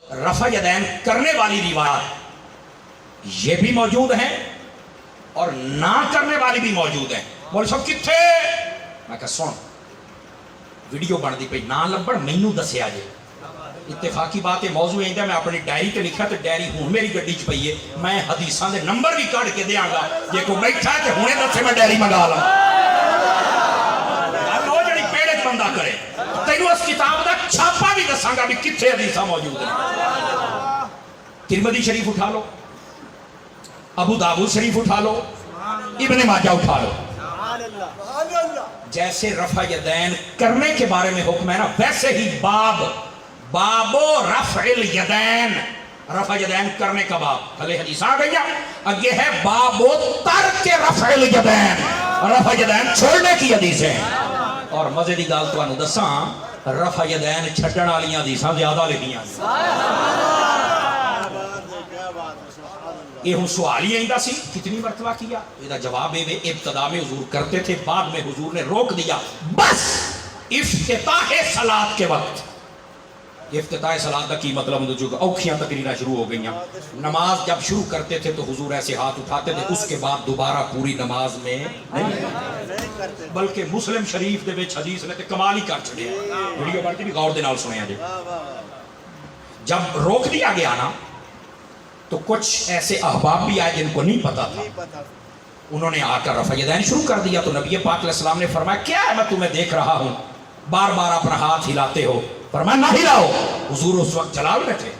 رفع یدین کرنے والی روایات یہ بھی موجود ہیں اور نہ کرنے والی بھی موجود ہیں. بول سب کتھے؟ میں کہا سن ویڈیو بن دی پئی نہ لبڑ مینوں دسیا جے. اتفاقی بات ہے موضوع ہے میں اپنی ڈائری تے لکھا تے ڈائری ہوں میری گڈی چ پئی ہے. میں حدیثاں دے نمبر بھی کڈ کے دیاں گا جے کوئی بیٹھا تے ہنے دسے میں ڈائری منگا لاں. وہ جڑی پیڑے چ بندہ کرے تینوں اس کتاب دا چھاپا بھی دساں گا بھی کتھے حدیثاں موجود ہیں. ترمذی شریف اٹھا لو, ابو داؤد شریف اٹھا لو, ابن ماجہ اٹھا لو. جیسے رفع یدین کرنے کے بارے میں حکم ہے نا ویسے ہی بابو رفع الیدین, رفع یدین کرنے کا باب. پہلے حدیث آ گئی اگے ہے بابو ترک رفع الیدین, رفع یدین چھوڑنے کی حدیث ہے. اور مزے دی گل تانوں دساں رفع یدین چھڈن والیاں حدیثاں زیادہ لکھیاں. یہ ہوں سوال ہی آئندہ سی کتنی مرتبہ کیا. یہ جواب ہے ابتدا میں حضور کرتے تھے, بعد میں حضور نے روک دیا. بس افتتاح صلاۃ کے وقت. افتتاح صلاۃ کا کی مطلب جو اوکھیاں تقریریں شروع ہو گئیں. نماز جب شروع کرتے تھے تو حضور ایسے ہاتھ اٹھاتے تھے, اس کے بعد دوبارہ پوری نماز میں نہیں, بلکہ مسلم شریف دے وچ حدیث نے تے کمال ہی کر چھڑیا. ویڈیو بڑھتی بھی غور دے نال سنیا جی. جب روک دیا گیا نا تو کچھ ایسے احباب بھی آئے جن کو نہیں پتا تھا, انہوں نے آ کر رفع یدین شروع کر دیا. تو نبی پاک علیہ السلام نے فرمایا کیا ہے میں تمہیں دیکھ رہا ہوں بار بار اپنا ہاتھ ہلاتے ہو. فرمایا نہ ہلاؤ. حضور اس وقت چلا رہے تھے.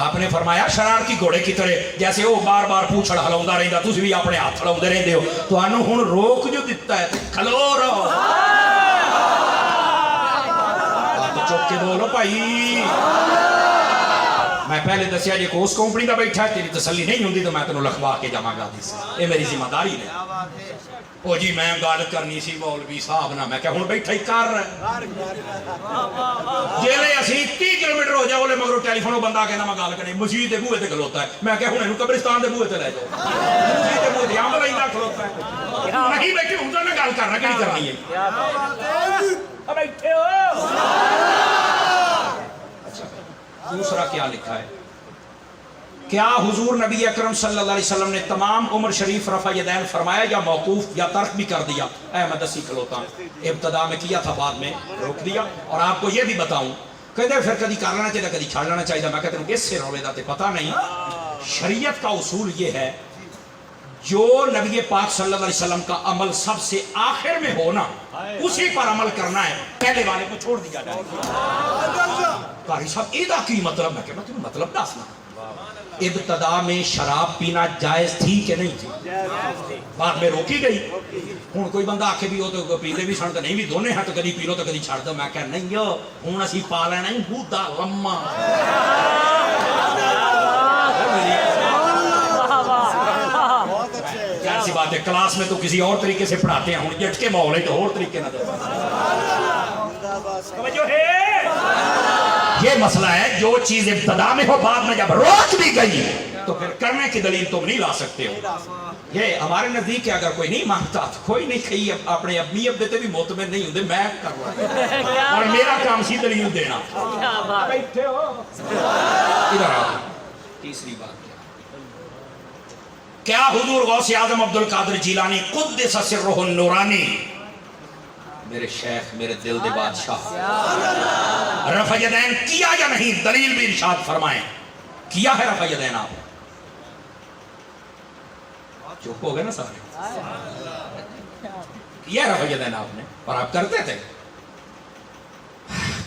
آپ نے فرمایا شرارتی گھوڑے کی طرح جیسے وہ بار بار پوچھڑ ہلاؤندا رہندا تسی بھی اپنے ہاتھ ہلاؤندے رہندے ہو. تانوں ہن روک جو دتا ہے کھلو رہو. آپ چپ کے بولو بھائی. میں پہلے دسیا جی کو اس کمپنی کا بیٹھا ہے تیری تسلی نہیں ہوندی تو میں تینوں لکھوا کے جاواں گا. یہ میری ذمہ داری ہے. او جی میں گل کرنی سی مولوی صاحب نہ, میں کہ ہن بیٹھا ہی کر. جیلے اسی 30 کلومیٹر ہو جاؤ مگروں ٹیلی فون بندہ کہنا میں گل کرنی مسجد دے بوئے تے کھلوتا ہے. میں کہ ہن اینوں قبرستان دے بوئے تے لے جاؤ. مسجد دے بوئے تے عام لیندا کھلوتا ہے. نہیں بیٹھے ہوں تو میں گل کرنا کیڑی کرنی ہے. اب بیٹھے ہو. دوسرا کیا لکھا ہے, کیا حضور نبی اکرم صلی اللہ علیہ وسلم نے تمام عمر شریف رفع یدین فرمایا یا موقوف یا ترک بھی کر دیا؟ میں دسی کھلوتا ہوں. ابتدا میں کیا تھا بعد میں روک دیا. اور آپ کو یہ بھی بتاؤں کہتے ہیں پھر کدی کر لینا چاہیے کدی چھاڑ لینا چاہیے. میں کہتا ہوں اس سے رولے دا تے پتہ نہیں. شریعت کا اصول یہ ہے جو نبی پاک صلی اللہ علیہ وسلم کا عمل سب سے آخر میں ہونا اسی پر عمل کرنا ہے, پہلے والے کو چھوڑ دیا جائے. قاری صاحب یہ کی مطلب ہے کہ میں تمہیں مطلب دسنا. ابتدا میں شراب پینا جائز تھی کہ نہیں تھی؟ بعد میں روکی گئی. ہوں کوئی بندہ آکھے بھی ہو تو پیندے بھی سن تو نہیں بھی دونے ہیں تو کدی پی لو تو کدی چھڑ دو. میں کہا نہیں ہوں اسی پا لینا ہی بودا لما. ایسی بات ہے کلاس میں تو کسی اور طریقے سے پڑھاتے ہیں, ہوں جٹ کے ماحول ہے تو اور طریقے نہ دو. توجہ ہے. یہ مسئلہ ہے جو چیز ابتدا میں ہو بعد میں جب روک بھی گئی تو پھر کرنے کی دلیل تم نہیں لا سکتے ہو. یہ ہمارے نزدیک ہے اگر کوئی نہیں مانگتا کوئی نہیں کہی اپنے ابنی اب دیتے بھی مطمئن نہیں ہوتے. میں کر رہا اور میرا کام سی دلیل دینا. بیٹھے ہو ادھر آؤ. تیسری بات کیا حضور غوث اعظم عبد القادر جیلانی قدس سرہ النورانی میرے شیخ میرے دل دے بادشاہ رفع یدین کیا یا نہیں؟ دلیل بھی ارشاد فرمائیں. کیا ہے رفع یدین؟ آپ چپ ہو گئے نا سارے. کیا رفع یدین آپ نے اور آپ کرتے تھے.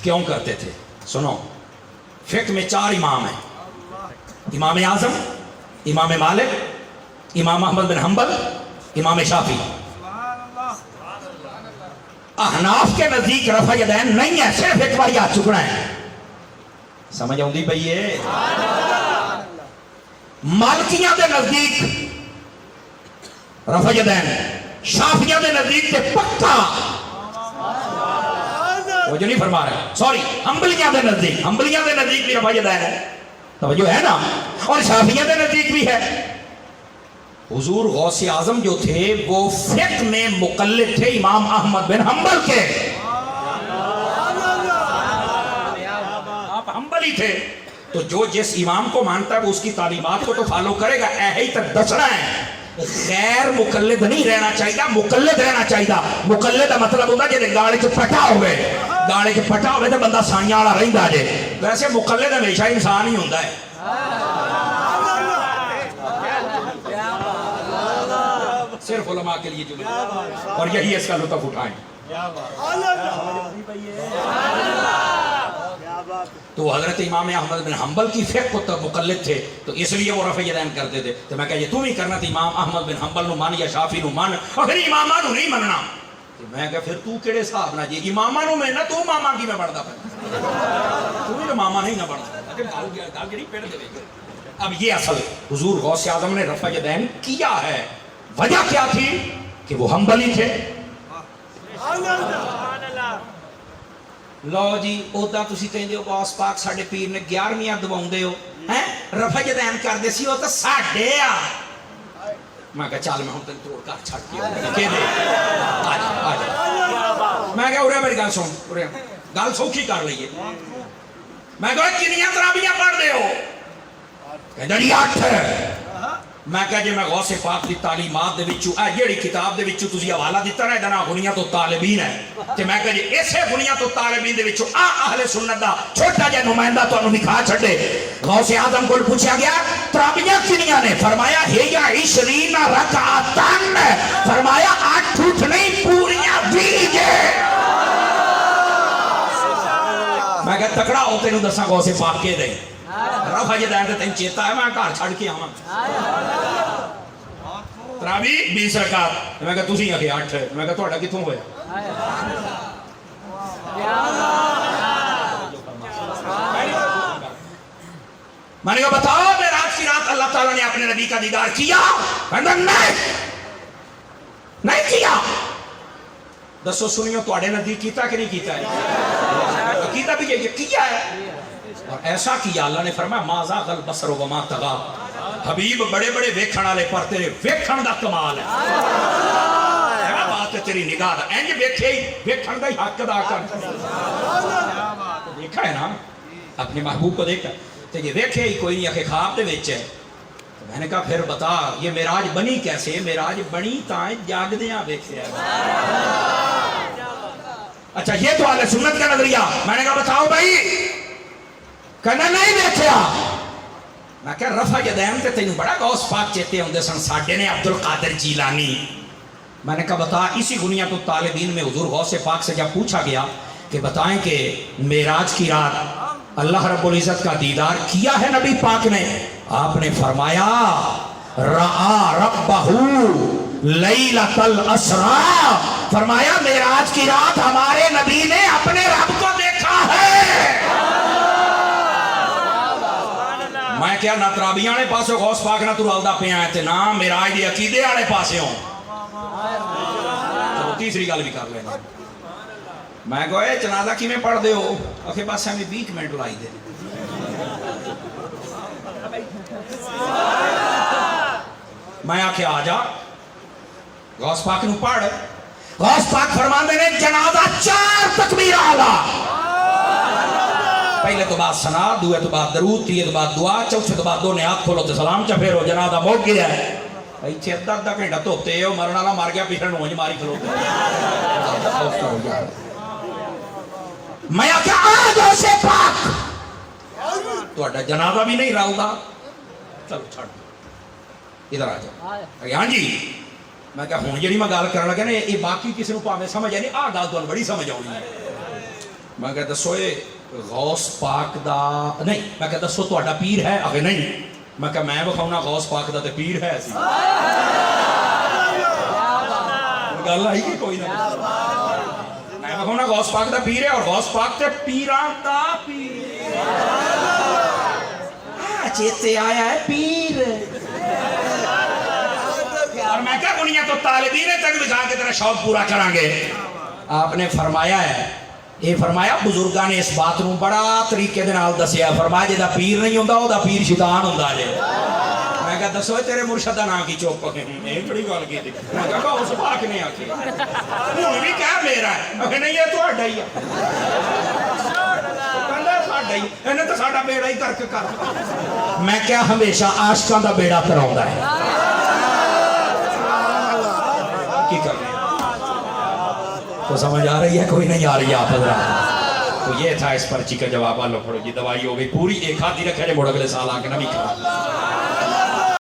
کیوں کرتے تھے؟ سنو فقہ میں 4 امام ہیں, امام اعظم, امام مالک, امام احمد بن حنبل, امام شافعی. احناف کے نزدیک رفع یدین نہیں ہے, صرف ایک بار یاد چکنا ہے. سمجھ آؤں دی بھئی ہے. مالکیاں دے نزدیک رفع یدین, شافعیاں دے نزدیک تے پکا. وہ جو نہیں فرما رہے سوری حنبلیاں دے نزدیک بھی رفع یدین ہے. توجہ ہے نا. اور شافعیاں دے نزدیک بھی ہے. حضور غوث اعظم جو تھے وہ فقہ میں مقلد تھے امام احمد بن حنبل کے. آپ حنبلی تھے تو جو جس امام کو مانتا ہے وہ اس کی تعلیمات کو تو فالو کرے گا. ایہی تک دسنا ہے. غیر مقلد نہیں رہنا چاہیے, مقلد رہنا چاہیے. مقلد کا مطلب ہوتا ہے جی گاڑی چ پٹا ہوئے, گاڑی چ پٹا ہوئے تو بندہ سائیاں والا رہندا جے. ویسے مقلد ہمیشہ انسان ہی ہوتا ہے. صرف علماء کے لیے جملہ, اور یہی اس کا لطف اٹھائیں. تو حضرت امام احمد بن حنبل کی فقہ کو تو مقلد تھے, تو اس لیے وہ رفع یدین کرتے تھے. تو میں کہا یہ تو بھی کرنا تھا, امام احمد بن حنبل نو مان یا شافعی نو مان, اور پھر امامہ نو نہیں مننا. میں کہا پھر تو کیڑے صاحب نہ جی امامہ نو میں نہ تو ماما کی میں بڑھتا پہ تو بھی ماما نہیں نہ بڑھتا. اب یہ اصل حضور غوث اعظم نے رفع یدین کیا ہے. وجہ کیا تھی کہ وہ حنبلی تھے. لو جی اودا تسی کہندے ہو غوث پاک ساڈے پیر نے 11ویں دواؤندے ہو ہیں, رفع یدین کردے سی او تے ساڈے آ. میں کہا چل میں ہن تینوں توڑ کر چھڈ کے کہ دے آ جا. میں کہا اورے میری گل سن, اورے گل سوکھی کر لئیے. میں کہا کنیاں تراویحاں پڑھ دے ہو؟ کہندا جی 8. میں کہا جی میں غوث پاک دی تعلیمات دے وچوں اے جیڑی کتاب دے وچوں تسی حوالہ دتا نا ایدا نام غنیۃ الطالبین ہے, تے میں کہا جی اسے غنیۃ الطالبین دے وچوں اہل سنت دا چھوٹا جہا نمائندہ تانوں دکھا چھڈے. غوث اعظم کول پوچھا گیا تراویحاں کنیاں نے؟ فرمایا ہیا 20 رکعتن. فرمایا 8 اٹھ نہیں پوریاں 20 جے. میں کہا تکڑا ہو تینوں دساں غوث پاک کے دے رفع یدین تے تینوں چیتا ہے میں گھر چھڈ کے آواں. تراویح 20 رکعت. میں کہا تسی آکھے 8. میں کہا تہاڈا کتھوں ہویا؟ میں نے کہا بتاؤ معراج کی رات اللہ تعالیٰ نے اپنے نبی کا دیدار کیا؟ کہندا نہیں کیا. دسو سنیو تواڈے نزدیک کیتا کہ نہیں کیتا ہے؟ کیتا بھی یہ کیا ہے. اور ایسا کیا اللہ نے فرمایا ما زاغ البصر وما طغى. حبیب بڑے بڑے ویکھن والے پر تیرے ویکھن دا کمال ہے. کیا بات ہے تیری نگاہ دا, انج ویکھے ہی ویکھن دا ہی حق ادا کر. دیکھا ہے نا اپنے محبوب کو دیکھا تو یہ ویکھے ہی کوئی نہیں آخے خواب دے وچ ہے. میں نے کہا پھر بتا یہ معراج بنی کیسے؟ معراج بنی تاں جاگدیاں ویکھیا. اچھا یہ تو اہل سنت کا نظریہ. میں نے کہا بتاؤ بھائی. کہنا نہیں دیکھیا. میں کہا رفع یدین تے تینوں بڑا غوث پاک چیتے ہوندے سن, ساڈے نے عبد القادر جیلانی. میں نے کہا بتا اسی غنیۃ الطالبین میں حضور غوث پاک سے جب پوچھا گیا کہ بتائیں کہ معراج کی رات اللہ رب العزت کا دیدار کیا ہے نبی پاک نے؟ آپ نے فرمایا رآ ربہ لیلۃ الاسراء. فرمایا معراج کی رات ہمارے نبی نے اپنے رب کو دیکھا ہے. میں کیا نہ تراویح والے پاسے غوث پاک نہ تو رلدا پیا ہے تے نہ معراج دی عقیدے والے پاسے ہوں. چلو تیسری گل بھی کر لینا. میں کہا اے جنازہ کیویں پڑھ دے ہو؟ آخے بس ہمیں 20 منٹ لائی دے. میں آخیا آ جا غوث پاک نو پڑھ. غوث پاک فرماندے نے جنازہ 4 تکبیر اعلی. پہلے تو بعد ثنا, دوے تو بعد درود, تیے تو بعد دعا, چوتھے تو بعد 2 ہاتھ کھولو تے سلام چا پھیرو. جنازہ موک گیا ہے. ایتھے ادھا گھنٹہ دھوتے ہو, مرن والا مر گیا پیچھے نونج ماری کھلوتے. میں آخیا آ غوث پاک تہاڈا جنازہ بھی نہیں رلدا. چلو چھڈ ادھر آ جاؤ. ہاں جی. میں کہا ہوں جی میں گل کرن لگا نا یہ باقی کسی کو پاویں سمجھ آئی, آ گل تمہیں بڑی سمجھ آنی ہے. میں کہا دسو یہ غوث پاک دا نہیں. میں کہا دسو تہاڈا پیر ہے؟ آخے نہیں. میں کہا میں بخاؤنا غوث پاک دا تے پیر ہے سی. گل آئی کہ کوئی نہ. میں بخاؤنا غوث پاک دا پیر ہے اور غوث پاک تے پیراں دا پیر. چیتے آیا ہے پیر. اور میں کہا غنیۃ الطالبین تک دکھا کے تیرا شوق پورا کریں گے. آپ نے فرمایا ہے, یہ فرمایا بزرگاں نے اس بات نو بڑا طریقے دے نال دسیا. فرمایا جے دا پیر نہیں ہوندا او دا پیر شیطان ہوندا جے. میں کہا دسو تیرے مرشد دا نام کی چوپ کے اے بڑی گل کیتی. میں کہا اس پاک نے آکھی ہن بھی کہہ میرا ہے. کہ نہیں یہ تہاڈا ہی ہے. کہندا ساڈا ہی انہیں تو ساڈا بیڑا ہی ترک کر. میں کیا ہمیشہ عاشقاں دا بیڑا تراؤندا ہے. کی کرنے تو سمجھ آ رہی ہے کوئی نہیں آ رہی ہے آپ حضرات. تو یہ تھا اس پرچی کا جواب. آلو پڑھو جی دوائی ہو گئی پوری. ایک ہاتھ ہی رکھے مڑ اگلے سال آ کے نہ بھی کھا.